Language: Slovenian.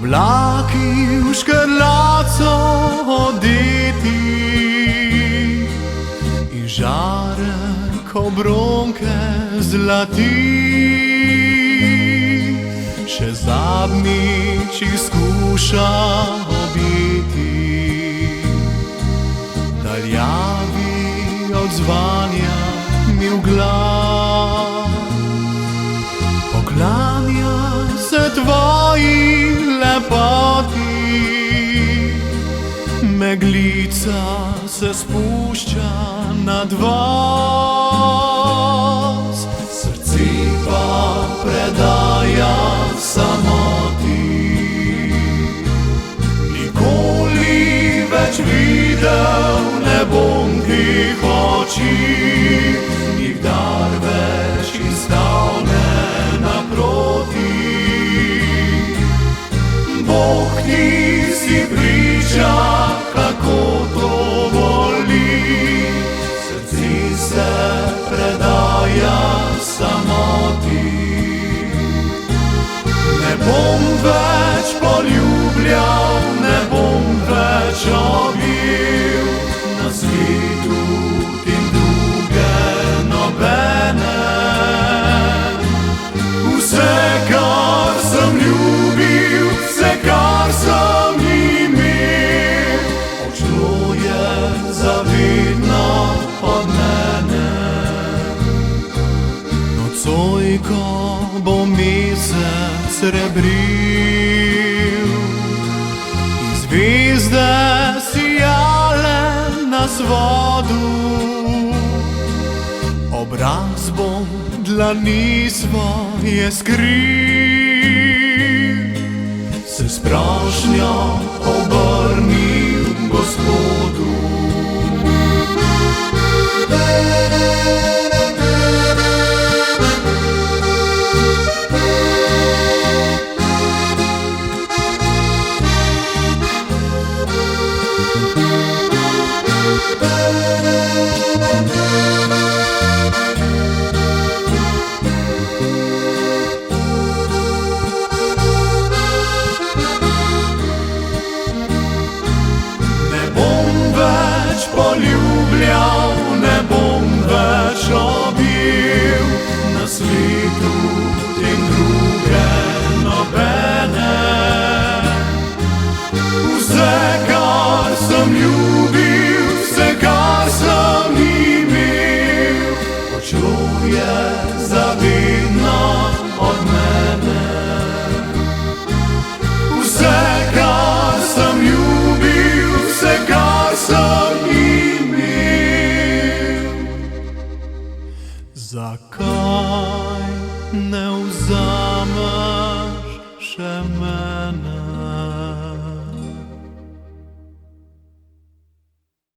Oblaki v škrlaco odeti in žarek obronke zlati. Še zadnjič jih skuša obiti, daljavi odzvanja mi v glas. Poklanja se tvoji lepoti, meglica se spušča nad vas, srce pa predaja samoti. Nikoli več videl ne bom tih oči, nikdar več istal ne naproti. Bog ti si priča, kako to boli, srce se predaja samoti. Ne bom več poljubljal, ne bom več objel, na svetu tem druge nobene. Vse, kar sem ljubil, vse, kar sem imel, odšlo je zavedno od mene. Nocoj, ko bo mesec srebril in zvezde sijale na svodu, obraz bom dlani svoje skril, se s prošnjo obrnil Gospodu. Poljubljal, ne bom več objel, na svetu tem druge nobene. Vse, kar sem ljubil, vse, kar sem imel, odšlo je zavedno od mene. Vse, kar sem ljubil, vse, kar sem imel, zakaj ne vzameš še mene?